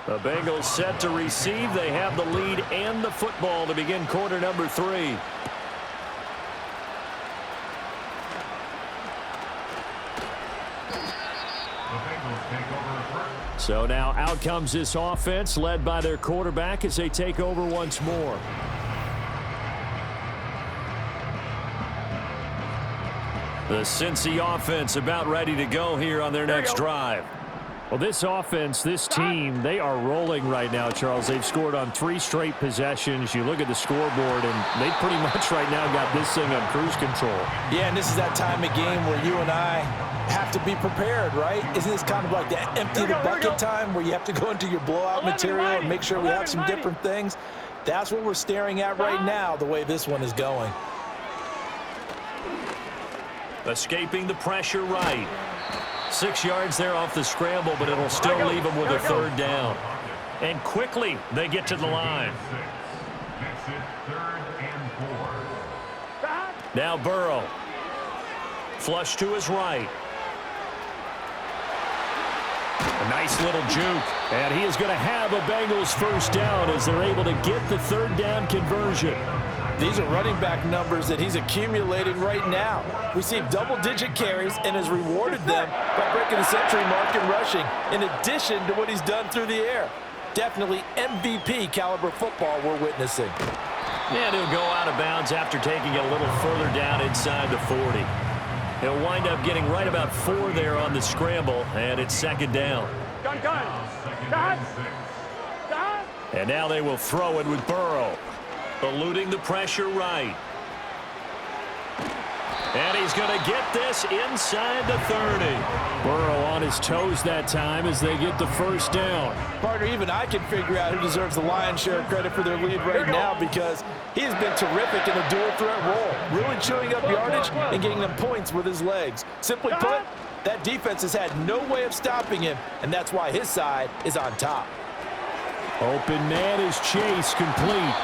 The Bengals set to receive. They have the lead and the football to begin quarter number 3. So now out comes this offense led by their quarterback as they take over once more. The Cincy offense about ready to go here on their next drive. Well, this offense, this team, they are rolling right now, Charles. They've scored on 3 straight possessions. You look at the scoreboard, and they pretty much right now got this thing on cruise control. Yeah, and this is that time of game where you and I have to be prepared, right? Isn't this kind of like that empty the bucket time where you have to go into your blowout material and make sure we have some different things? That's what we're staring at right now, the way this one is going. Escaping the pressure right. 6 yards there off the scramble, but it'll still leave them with a 3rd down. And quickly, they get to the line. Now Burrow. Flush to his right. A nice little juke. And he is going to have a Bengals 1st down as they're able to get the 3rd down conversion. These are running back numbers that he's accumulating right now. Received double-digit carries and has rewarded them by breaking the century mark in rushing, in addition to what he's done through the air. Definitely MVP caliber football we're witnessing. And he'll go out of bounds after taking it a little further down inside the 40. He'll wind up getting right about 4 there on the scramble, and it's 2nd down. And now they will throw it with Burrow. Eluding the pressure right. And he's going to get this inside the 30. Burrow on his toes that time as they get the 1st down. Partner, even I can figure out who deserves the lion's share of credit for their lead right now because he has been terrific in a dual threat role, really chewing up yardage and getting them points with his legs. Simply put, that defense has had no way of stopping him, and that's why his side is on top. Open man is Chase, complete.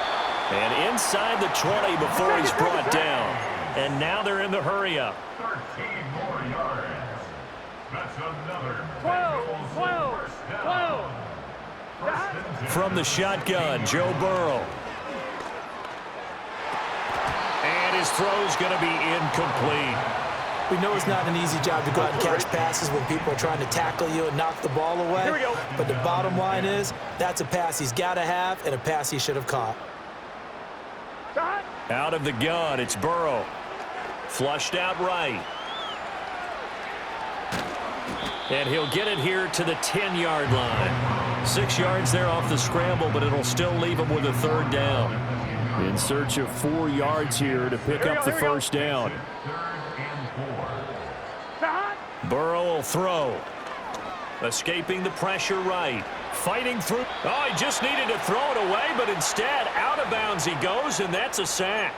And inside the 20 before he's brought down. And now they're in the hurry-up. 13 more yards. That's another 12. From the shotgun, Joe Burrow. And his throw's going to be incomplete. We know it's not an easy job to go out and catch passes when people are trying to tackle you and knock the ball away. Here we go. But the bottom line is, that's a pass he's got to have and a pass he should have caught. Out of the gun, it's Burrow. Flushed out right. And he'll get it here to the 10-yard line. 6 yards there off the scramble, but it'll still leave him with a 3rd down. In search of 4 yards here to pick up the 1st down. Burrow will throw. Escaping the pressure right. Fighting through. Oh, he just needed to throw it away, but instead, out of bounds he goes, and that's a sack.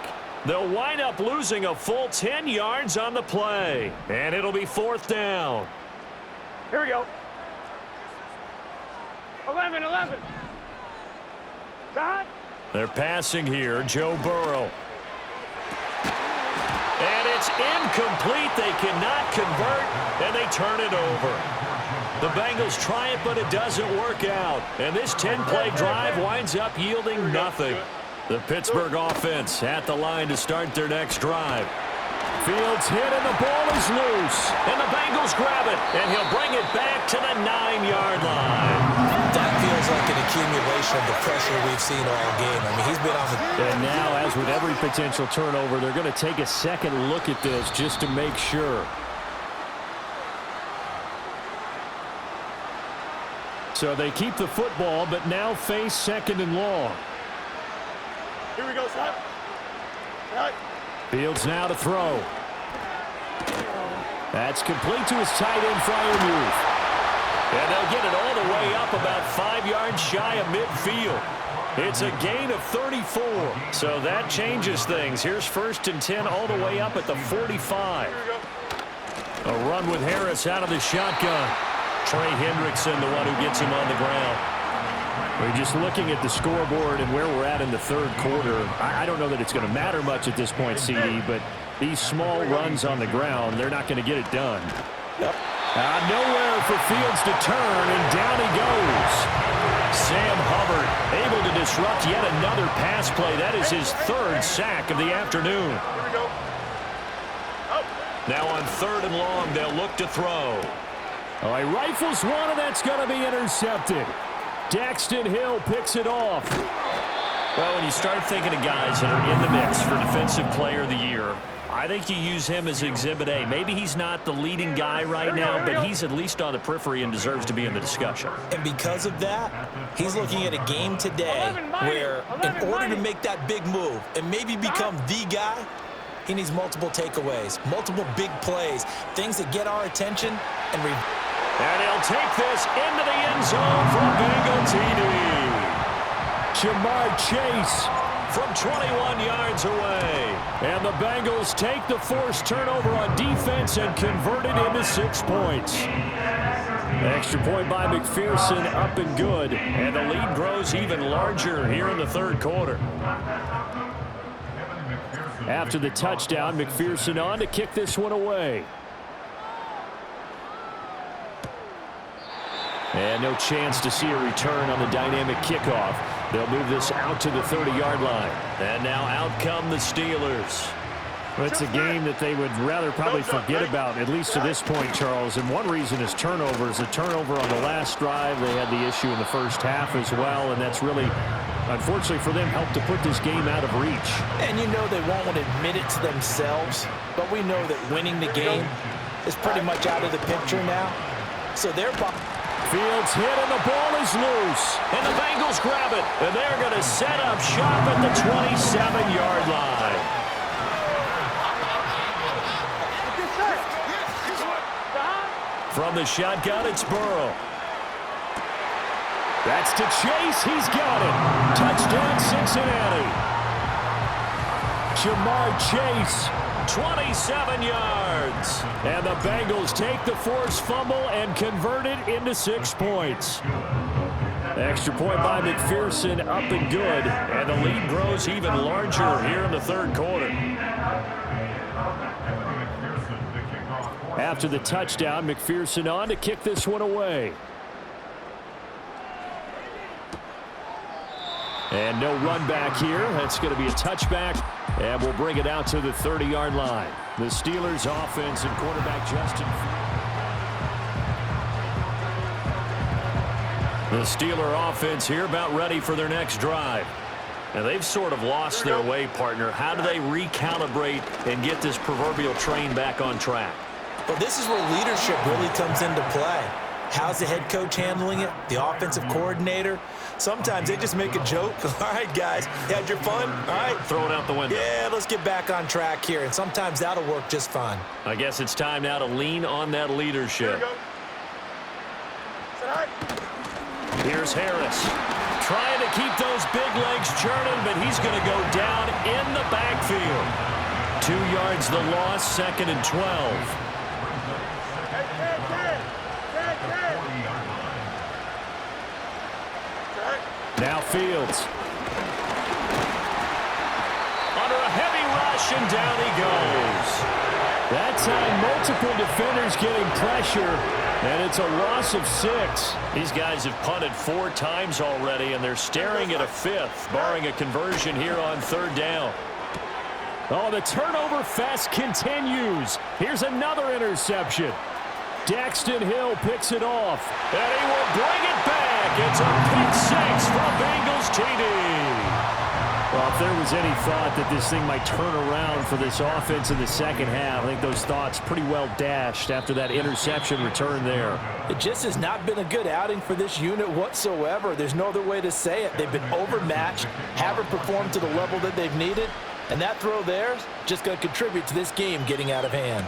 They'll wind up losing a full 10 yards on the play. And it'll be 4th down. Here we go. 11. They're passing here, Joe Burrow. And it's incomplete. They cannot convert, and they turn it over. The Bengals try it, but it doesn't work out. And this 10-play drive winds up yielding nothing. The Pittsburgh offense at the line to start their next drive. Fields hit, and the ball is loose. And the Bengals grab it, and he'll bring it back to the 9-yard line. That feels like an accumulation of the pressure we've seen all game. I mean, he's been on the... And now, as with every potential turnover, they're going to take a second look at this just to make sure. So they keep the football, but now face 2nd and long. Here we go, son. Fields now to throw. That's complete to his tight end, Freiermuth. And they'll get it all the way up about 5 yards shy of midfield. It's a gain of 34. So that changes things. Here's 1st and 10 all the way up at the 45. A run with Harris out of the shotgun. Trey Hendrickson, the one who gets him on the ground. We're just looking at the scoreboard and where we're at in the 3rd quarter. I don't know that it's going to matter much at this point, CD, but these small runs on the ground, they're not going to get it done. Yep. Nowhere for Fields to turn, and down he goes. Sam Hubbard able to disrupt yet another pass play. That is his third sack of the afternoon. Here we go. Now on 3rd and long, they'll look to throw. Oh, he rifles one, and that's going to be intercepted. Daxton Hill picks it off. Well, when you start thinking of guys that are in the mix for Defensive Player of the Year, I think you use him as Exhibit A. Maybe he's not the leading guy right now, but he's at least on the periphery and deserves to be in the discussion. And because of that, he's looking at a game today where in order to make that big move and maybe become the guy, he needs multiple takeaways, multiple big plays, things that get our attention. And he'll take this into the end zone for a Bengal TD. Jamar Chase from 21 yards away. And the Bengals take the forced turnover on defense and convert it into 6 points. Extra point by McPherson, up and good. And the lead grows even larger here in the 3rd quarter. After the touchdown, McPherson on to kick this one away. And no chance to see a return on the dynamic kickoff. They'll move this out to the 30-yard line. And now out come the Steelers. Well, it's a game that they would rather probably forget about, at least to this point, Charles. And one reason is turnovers. A turnover on the last drive. They had the issue in the first half as well, and that's really, unfortunately for them, helped to put this game out of reach. And you know they won't admit it to themselves, but we know that winning the game is pretty much out of the picture now. So they're... Fields hit, and the ball is loose. And the Bengals grab it, and they're going to set up shop at the 27-yard line. From the shotgun, it's Burrow. That's to Chase. He's got it. Touchdown, Cincinnati. Jamar Chase. 27 yards. And the Bengals take the forced fumble and convert it into 6 points. Extra point by McPherson, up and good. And the lead grows even larger here in the 3rd quarter. After the touchdown, McPherson on to kick this one away. And no run back here. That's going to be a touchback. And we'll bring it out to the 30-yard line. The Steelers offense and quarterback Justin. The Steeler offense here about ready for their next drive. Now they've sort of lost their way, partner. How do they recalibrate and get this proverbial train back on track? Well, this is where leadership really comes into play. How's the head coach handling it? The offensive coordinator? Sometimes they just make a joke. All right, guys, you had your fun? All right. Throw it out the window. Yeah, let's get back on track here. And sometimes that'll work just fine. I guess it's time now to lean on that leadership. Here's Harris. Trying to keep those big legs churning, but he's going to go down in the backfield. 2 yards the loss, 2nd and 12. Now Fields. Under a heavy rush, and down he goes. That time, multiple defenders getting pressure, and it's a loss of 6. These guys have punted 4 times already, and they're staring at a 5th, barring a conversion here on 3rd down. Oh, the turnover fest continues. Here's another interception. Daxton Hill picks it off. And he will bring it back. It's a pick 6 for Bengals TD. Well, if there was any thought that this thing might turn around for this offense in the second half, I think those thoughts pretty well dashed after that interception return there. It just has not been a good outing for this unit whatsoever. There's no other way to say it. They've been overmatched, haven't performed to the level that they've needed, and that throw there is just going to contribute to this game getting out of hand.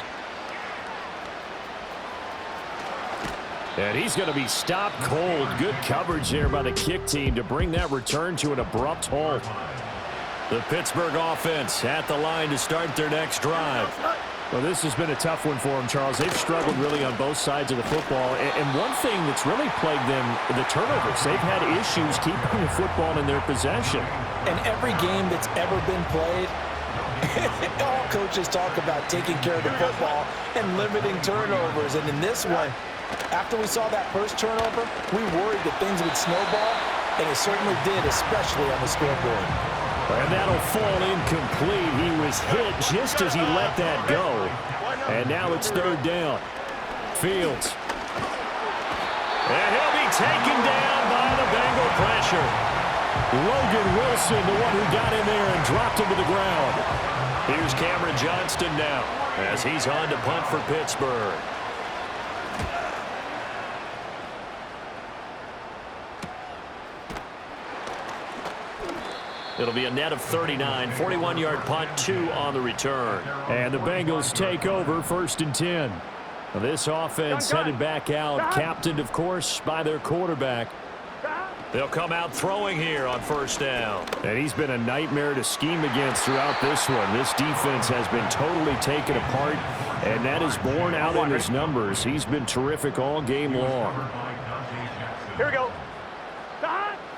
And he's going to be stopped cold. Good coverage there by the kick team to bring that return to an abrupt halt. The Pittsburgh offense at the line to start their next drive. Well, this has been a tough one for them, Charles. They've struggled really on both sides of the football. And one thing that's really plagued them, the turnovers. They've had issues keeping the football in their possession. And every game that's ever been played, all coaches talk about taking care of the football and limiting turnovers. And in this one, After we saw that first turnover, we worried that things would snowball, and it certainly did, especially on the scoreboard. And that'll fall incomplete. He was hit just as he let that go. And now it's third down. Fields. And he'll be taken down by the Bengal pressure. Logan Wilson, the one who got in there and dropped him to the ground. Here's Cameron Johnston now as he's on to punt for Pittsburgh. It'll be a net of 39, 41-yard punt, 2 on the return. And the Bengals take over 1st and 10. Now this offense headed back out, captained, of course, by their quarterback. They'll come out throwing here on 1st down. And he's been a nightmare to scheme against throughout this one. This defense has been totally taken apart, and that is borne out in his numbers. He's been terrific all game long. Here we go.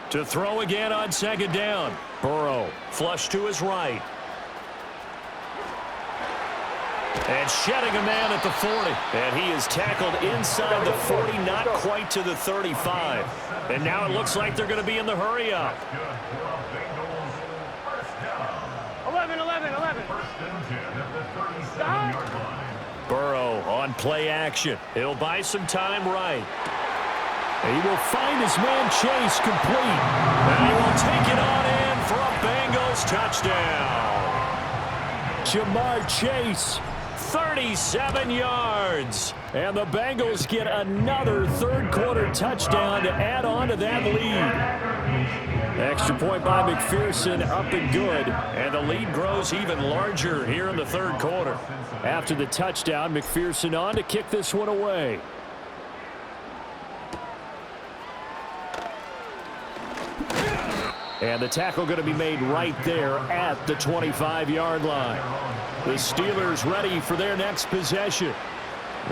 To throw again on 2nd down. Burrow, flush to his right. And shedding a man at the 40. And he is tackled inside the 40, not quite to the 35. And now it looks like they're going to be in the hurry up. 11. Burrow on play action. He'll buy some time right. And he will find his man Chase complete. And he will take it on in for a Bengals touchdown. Jamar Chase, 37 yards. And the Bengals get another third-quarter touchdown to add on to that lead. Extra point by McPherson, up and good. And the lead grows even larger here in the third quarter. After the touchdown, McPherson on to kick this one away. And the tackle going to be made right there at the 25-yard line. The Steelers ready for their next possession.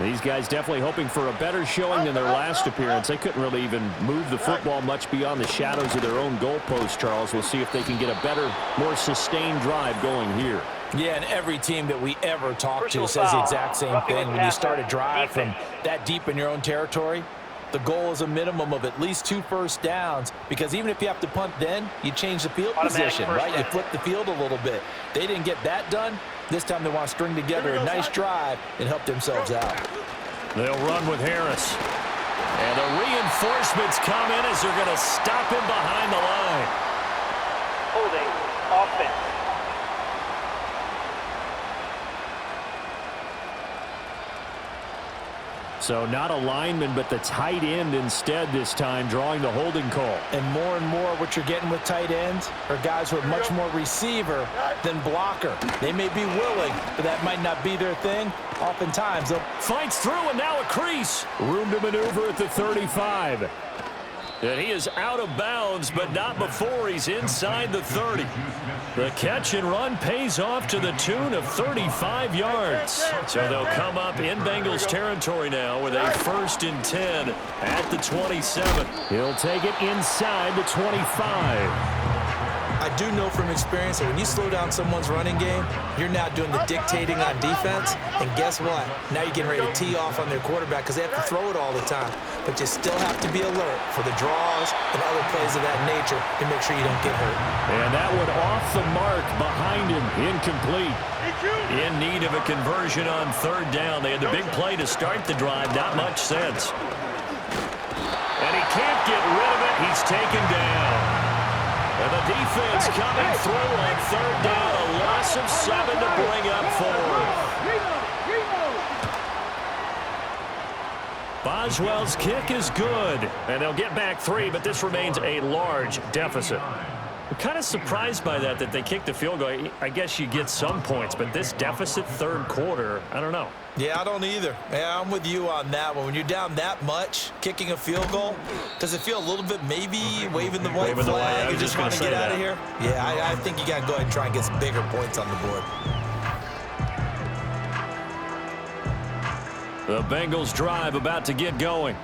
These guys definitely hoping for a better showing than their last appearance. They couldn't really even move the football much beyond the shadows of their own goalpost, Charles. We'll see if they can get a better, more sustained drive going here. Yeah, and every team that we ever talk to says the exact same thing. When you start a drive from that deep in your own territory, the goal is a minimum of at least 2 first downs, because even if you have to punt then, you change the field position, right? You flip the field a little bit. They didn't get that done. This time they want to string together a nice drive and help themselves out. They'll run with Harris. And the reinforcements come in as they're going to stop him behind the line. Holding offense. So not a lineman, but the tight end instead this time, drawing the holding call. And more what you're getting with tight ends are guys who are much more receiver than blocker. They may be willing, but that might not be their thing. Oftentimes, they'll Fights through, and now a crease. Room to maneuver at the 35. And he is out of bounds, but not before he's inside the 30. The catch and run pays off to the tune of 35 yards. So they'll come up in Bengals territory now with a 1st and 10 at the 27. He'll take it inside the 25. I do know from experience that when you slow down someone's running game, you're now doing the dictating on defense. And guess what? Now you're getting ready to tee off on their quarterback because they have to throw it all the time. But you still have to be alert for the draws and other plays of that nature to make sure you don't get hurt. And that one off the mark behind him, incomplete. In need of a conversion on 3rd down. They had the big play to start the drive. Not much sense. And he can't get rid of it. He's taken down. And the defense coming through on 3rd down. A loss of 7 to bring up 4. Boswell's kick is good. And they'll get back 3, but this remains a large deficit. I'm kind of surprised by that they kicked the field goal. I guess you get some points, but this deficit 3rd quarter, I don't know. Yeah, I don't either. Yeah, I'm with you on that one. When you're down that much, kicking a field goal, does it feel a little bit maybe waving the white flag? You just want to get out of here? Yeah, I think you got to go ahead and try and get some bigger points on the board. The Bengals drive about to get going.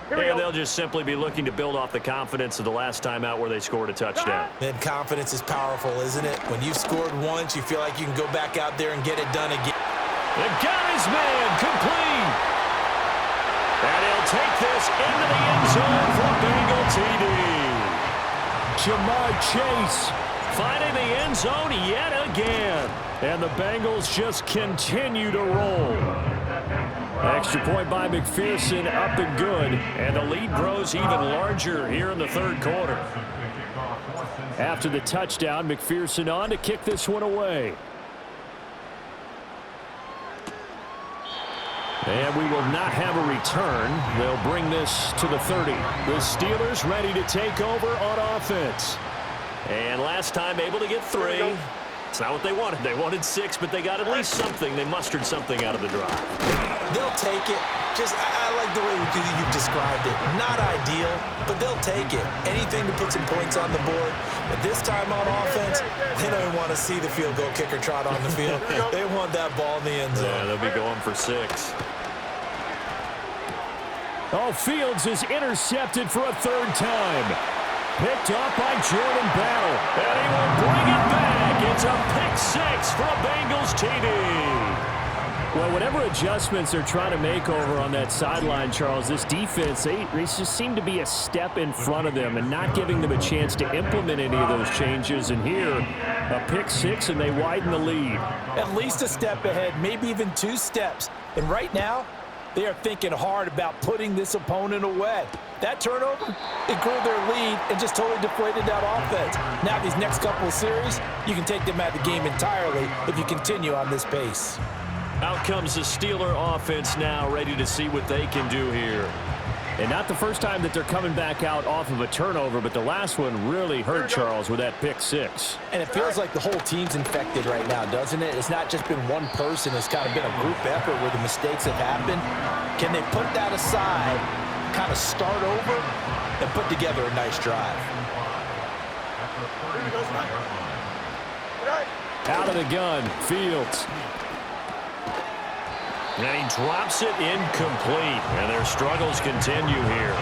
And they'll just simply be looking to build off the confidence of the last time out where they scored a touchdown. And confidence is powerful, isn't it? When you've scored once, you feel like you can go back out there and get it done again. They've got his man complete. And he'll take this into the end zone for a Bengal TD. Jamar Chase finding the end zone yet again. And the Bengals just continue to roll. Extra point by McPherson, up and good. And the lead grows even larger here in the third quarter. After the touchdown, McPherson on to kick this one away. And we will not have a return. They'll bring this to the 30. The Steelers ready to take over on offense. And last time able to get 3. It's not what they wanted. They wanted 6, but they got at least something. They mustered something out of the drive. They'll take it. I like the way you've described it. Not ideal, but they'll take it. Anything to put some points on the board. But this time on offense, they don't even want to see the field goal kicker trot on the field. They want that ball in the end zone. Yeah, they'll be going for 6. Oh, Fields is intercepted for a 3rd time. Picked up by Jordan Battle. And he will bring it back. It's a pick 6 for a Bengals TD. Well, whatever adjustments they're trying to make over on that sideline, Charles, this defense, they just seem to be a step in front of them and not giving them a chance to implement any of those changes. And here, a pick 6, and they widen the lead. At least a step ahead, maybe even 2 steps. And right now, they are thinking hard about putting this opponent away. That turnover, it grew their lead and just totally deflated that offense. Now these next couple of series, you can take them out of the game entirely if you continue on this pace. Out comes the Steeler offense now, ready to see what they can do here. And not the first time that they're coming back out off of a turnover, but the last one really hurt Charles with that pick 6. And it feels like the whole team's infected right now, doesn't it? It's not just been one person. It's kind of been a group effort where the mistakes have happened. Can they put that aside, kind of start over, and put together a nice drive? Out of the gun, Fields. And he drops it incomplete. And their struggles continue here.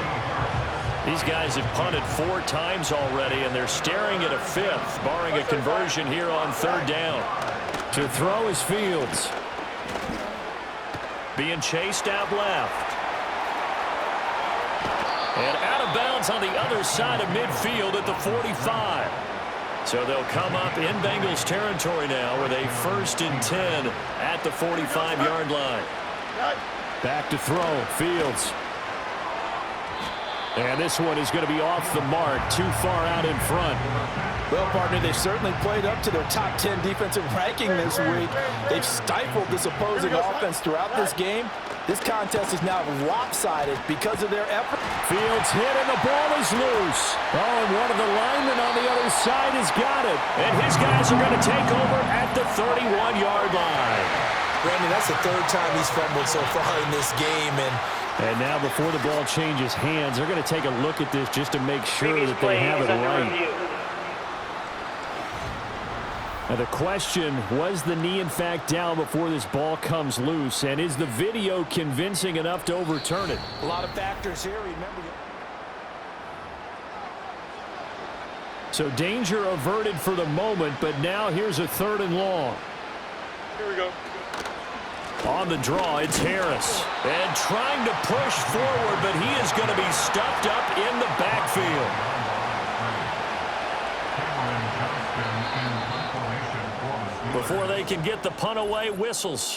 These guys have punted 4 times already, and they're staring at a 5th, barring a conversion here on 3rd down. To throw is Fields. Being chased out left. And out of bounds on the other side of midfield at the 45. So they'll come up in Bengals territory now with a 1st and 10 at the 45-yard line. Back to throw, Fields. And this one is going to be off the mark, too far out in front. Well, partner, they've certainly played up to their top 10 defensive ranking this week. They've stifled this opposing offense throughout this game. This contest is now lopsided because of their effort. Fields hit, and the ball is loose. Oh, and one of the linemen on the other side has got it. And his guys are going to take over at the 31-yard line. Brandon, that's the 3rd time he's fumbled so far in this game. And now before the ball changes hands, they're going to take a look at this just to make sure that they have it right. Now the question, was the knee in fact down before this ball comes loose? And is the video convincing enough to overturn it? A lot of factors here, remember. So danger averted for the moment, but now here's a 3rd and long. Here we go. On the draw, it's Harris. And trying to push forward, but he is going to be stuffed up in the backfield. Before they can get the punt away, whistles.